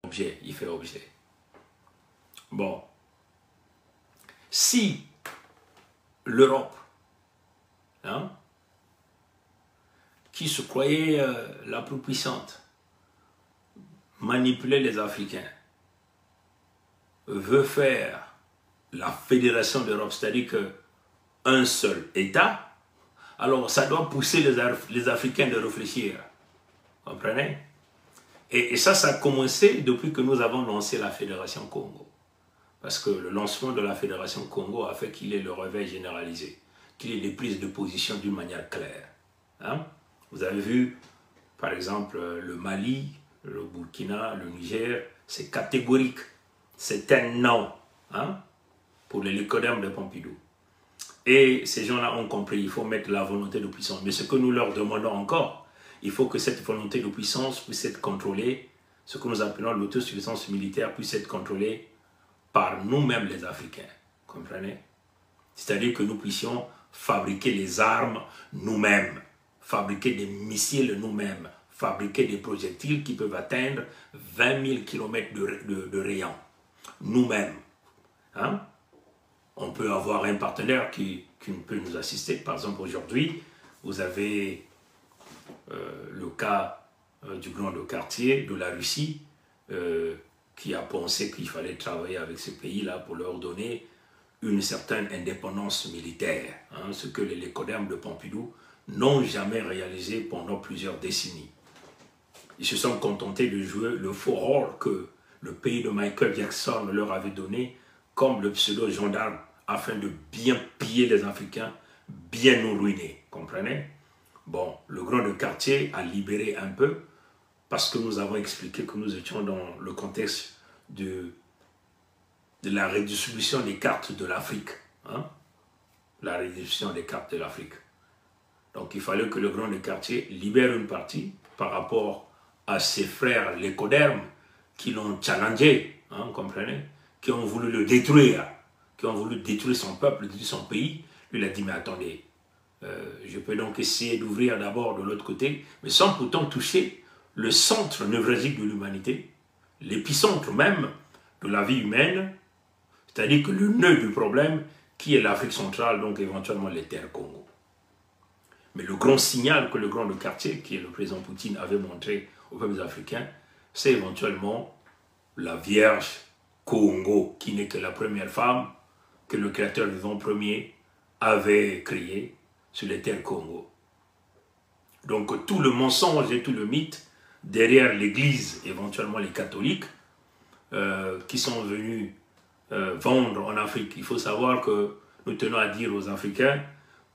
objet, il fait objet. Bon, si l'Europe, hein, qui se croyait la plus puissante, manipulait les Africains, veut faire la fédération d'Europe, c'est-à-dire qu'un seul État, alors ça doit pousser les Africains de réfléchir. Vous comprenez? Et ça a commencé depuis que nous avons lancé la Fédération Congo. Parce que le lancement de la Fédération Congo a fait qu'il ait le réveil généralisé, qu'il ait des prises de position d'une manière claire. Hein? Vous avez vu, par exemple, le Mali, le Burkina, le Niger, c'est catégorique. C'est un non, hein, pour les lycodèmes de Pompidou. Et ces gens-là ont compris, il faut mettre la volonté de puissance. Mais ce que nous leur demandons encore, il faut que cette volonté de puissance puisse être contrôlée, ce que nous appelons l'autosuffisance militaire puisse être contrôlée par nous-mêmes les Africains. Comprenez? C'est-à-dire que nous puissions fabriquer les armes nous-mêmes, fabriquer des missiles nous-mêmes, fabriquer des projectiles qui peuvent atteindre 20 000 km de rayon. Nous-mêmes. Hein? On peut avoir un partenaire qui peut nous assister. Par exemple, aujourd'hui, vous avez le cas du grand quartier de la Russie qui a pensé qu'il fallait travailler avec ce pays-là pour leur donner une certaine indépendance militaire, hein, ce que les lycodèmes de Pompidou n'ont jamais réalisé pendant plusieurs décennies. Ils se sont contentés de jouer le faux rôle que le pays de Michael Jackson leur avait donné comme le pseudo-gendarme afin de bien piller les Africains, bien nous ruiner, comprenez? Bon, le grand de quartier a libéré un peu parce que nous avons expliqué que nous étions dans le contexte de la redistribution des cartes de l'Afrique. Hein? La redistribution des cartes de l'Afrique. Donc il fallait que le grand de quartier libère une partie par rapport à ses frères lycodermes qui l'ont challengé, hein, vous comprenez, qui ont voulu le détruire, qui ont voulu détruire son peuple, détruire son pays. Lui, il a dit, mais attendez, je peux donc essayer d'ouvrir d'abord de l'autre côté, mais sans pourtant toucher le centre névralgique de l'humanité, l'épicentre même de la vie humaine, c'est-à-dire que le nœud du problème, qui est l'Afrique centrale, donc éventuellement les terres Congo. Mais le grand signal que le grand de quartier, qui est le président Poutine, avait montré aux peuples africains, c'est éventuellement la Vierge Congo, qui n'est que la première femme que le créateur vivant premier avait créée sur les terres Congo. Donc tout le mensonge et tout le mythe derrière l'Église, éventuellement les catholiques, qui sont venus vendre en Afrique. Il faut savoir que nous tenons à dire aux Africains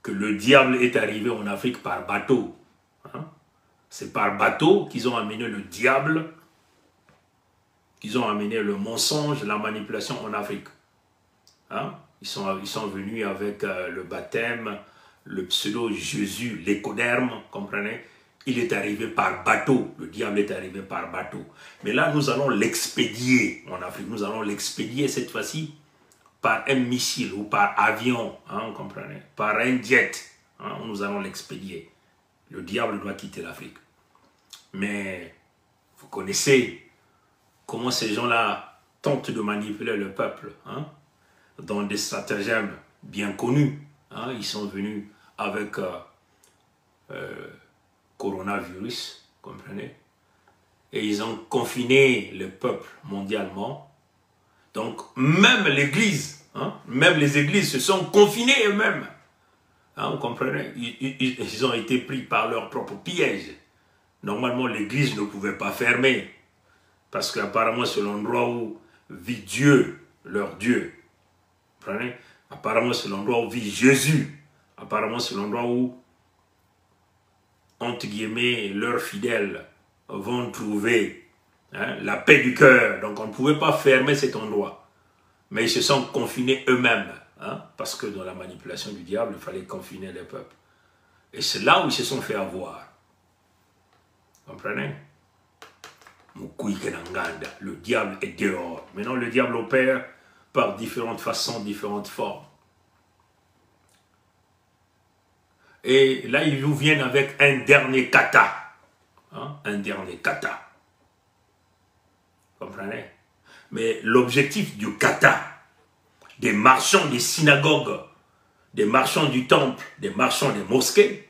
que le diable est arrivé en Afrique par bateau. Hein? C'est par bateau qu'ils ont amené le diable, qu'ils ont amené le mensonge, la manipulation en Afrique. Hein? Ils sont venus avec le baptême, le pseudo-Jésus, l'écoderme, comprenez? Il est arrivé par bateau, le diable est arrivé par bateau. Mais là, nous allons l'expédier en Afrique, nous allons l'expédier cette fois-ci par un missile ou par avion, hein, vous comprenez? Par un jet, hein, nous allons l'expédier. Le diable doit quitter l'Afrique. Mais vous connaissez comment ces gens-là tentent de manipuler le peuple, hein, dans des stratagèmes bien connus. Hein, ils sont venus avec coronavirus, comprenez? Et ils ont confiné le peuple mondialement. Donc, même l'Église, hein, même les églises se sont confinées eux-mêmes. Hein, vous comprenez? Ils ont été pris par leur propre piège. Normalement, l'Église ne pouvait pas fermer. Parce qu'apparemment, c'est l'endroit où vit Dieu, leur Dieu. Vous comprenez? Apparemment, c'est l'endroit où vit Jésus. Apparemment, c'est l'endroit où, entre guillemets, leurs fidèles vont trouver, hein, la paix du cœur. Donc, on ne pouvait pas fermer cet endroit. Mais ils se sont confinés eux-mêmes. Hein, parce que dans la manipulation du diable, il fallait confiner les peuples. Et c'est là où ils se sont fait avoir. Vous comprenez? Le diable est dehors. Maintenant, le diable opère par différentes façons, différentes formes. Et là, ils nous viennent avec un dernier kata. Hein, un dernier kata. Comprenez? Mais l'objectif du kata, des marchands des synagogues, des marchands du temple, des marchands des mosquées,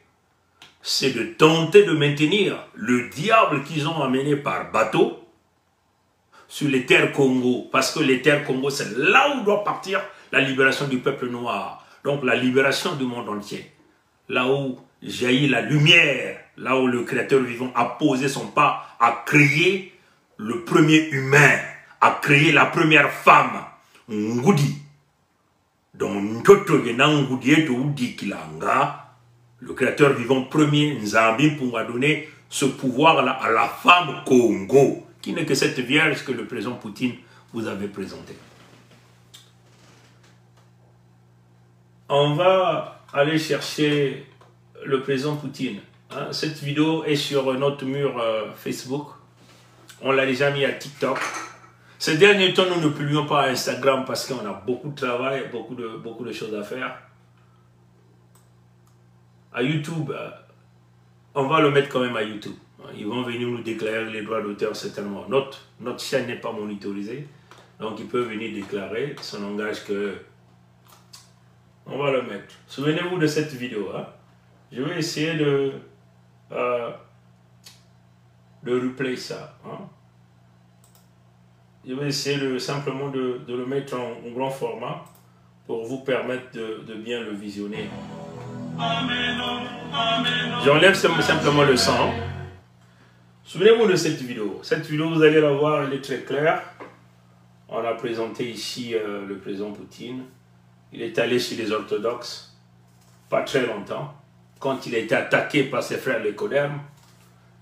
c'est de tenter de maintenir le diable qu'ils ont amené par bateau sur les terres Congo. Parce que les terres Congo, c'est là où doit partir la libération du peuple noir. Donc la libération du monde entier. Là où jaillit la lumière, là où le Créateur vivant a posé son pas, a créé le premier humain, a créé la première femme, Ngoudi. Donc, le Créateur vivant premier, Nzambi, pour donner ce pouvoir-là à la femme Congo, qui n'est que cette vierge que le président Poutine vous avait présentée. On va aller chercher le président Poutine. Cette vidéo est sur notre mur Facebook. On l'a déjà mis à TikTok. Ces derniers temps, nous ne publions pas à Instagram parce qu'on a beaucoup de travail, beaucoup de choses à faire. À YouTube, on va le mettre quand même à YouTube. Ils vont venir nous déclarer les droits d'auteur certainement. Notre chaîne n'est pas monitorisée, donc ils peuvent venir déclarer. Ça n'engage que... On va le mettre. Souvenez-vous de cette vidéo. Je vais essayer de replay ça. Je vais essayer simplement de le mettre en grand format pour vous permettre de bien le visionner. J'enlève simplement le son. Souvenez-vous de cette vidéo. Cette vidéo, vous allez la voir, elle est très claire. On a présenté ici le président Poutine. Il est allé chez les orthodoxes, pas très longtemps, quand il a été attaqué par ses frères les Codermes.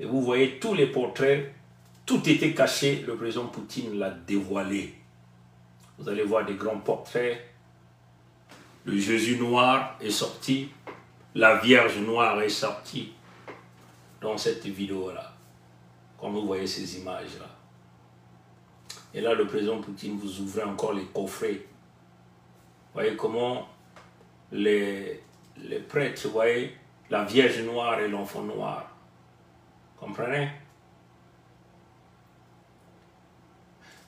Et vous voyez tous les portraits, tout était caché, le président Poutine l'a dévoilé. Vous allez voir des grands portraits. Le Jésus noir est sorti, la Vierge noire est sortie dans cette vidéo-là, comme vous voyez ces images-là. Et là, le président Poutine vous ouvre encore les coffrets. Vous voyez comment les prêtres, vous voyez, la Vierge noire et l'enfant noir. Comprenez?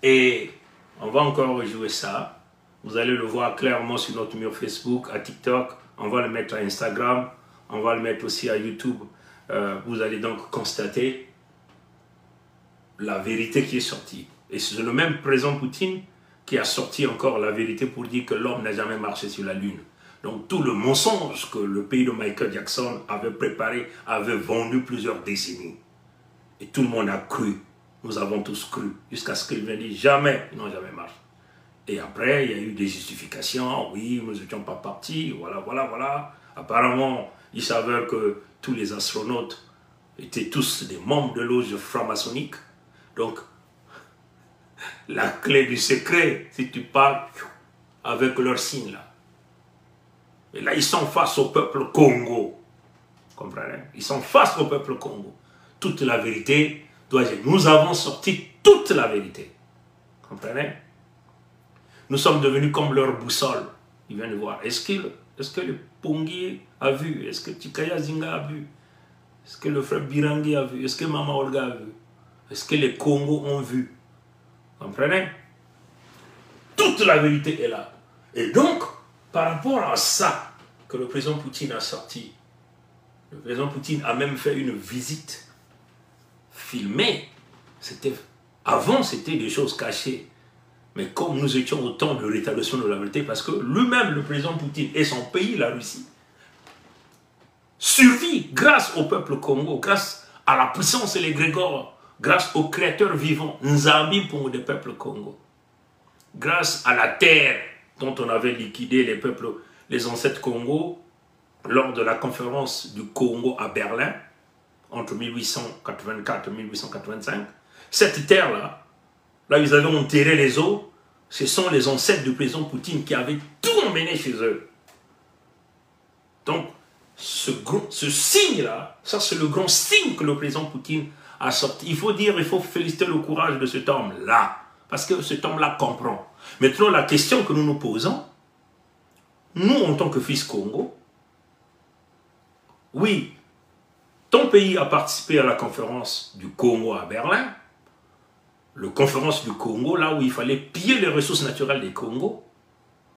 Et on va encore rejouer ça. Vous allez le voir clairement sur notre mur Facebook, à TikTok. On va le mettre à Instagram. On va le mettre aussi à YouTube. Vous allez donc constater la vérité qui est sortie. Et c'est le même président Poutine qui a sorti encore la vérité pour dire que l'homme n'a jamais marché sur la Lune. Donc tout le mensonge que le pays de Michael Jackson avait préparé, avait vendu plusieurs décennies. Et tout le monde a cru. Nous avons tous cru. Jusqu'à ce qu'il vienne dire jamais, ils n'ont jamais marché. Et après, il y a eu des justifications. Oui, nous n'étions pas partis. Voilà. Apparemment, il s'avère que tous les astronautes étaient tous des membres de loge franc-maçonnique. Donc, la clé du secret, si tu parles avec leur signe là. Et là, ils sont face au peuple Congo. Comprenez? Ils sont face au peuple Congo. Toute la vérité doit être. Nous avons sorti toute la vérité. Comprenez? Nous sommes devenus comme leur boussole. Ils viennent voir. Est-ce que le Pongi a vu? Est-ce que Tikaya Zinga a vu? Est-ce que le frère Birangi a vu? Est-ce que Maman Olga a vu? Est-ce que les Congos ont vu? Comprenez? Toute la vérité est là. Et donc, par rapport à ça que le président Poutine a sorti, le président Poutine a même fait une visite filmée. Avant, c'était des choses cachées. Mais comme nous étions au temps de rétablissement de la vérité, parce que lui-même, le président Poutine et son pays, la Russie, survit grâce au peuple Congo, grâce à la puissance et les grégores, grâce au créateur vivant, Nzambi pour le peuple Congo, grâce à la terre dont on avait liquidé les peuples, les ancêtres Congo, lors de la conférence du Congo à Berlin, entre 1884 et 1885, cette terre-là, là ils avaient enterré les os, ce sont les ancêtres du président Poutine qui avaient tout emmené chez eux. Donc, ce signe-là, ça c'est le grand signe que le président Poutine a sorti. Il faut féliciter le courage de cet homme-là, parce que cet homme-là comprend. Maintenant, la question que nous nous posons, nous en tant que fils Congo, oui, ton pays a participé à la conférence du Congo à Berlin, conférence du Congo, là où il fallait piller les ressources naturelles des Congo,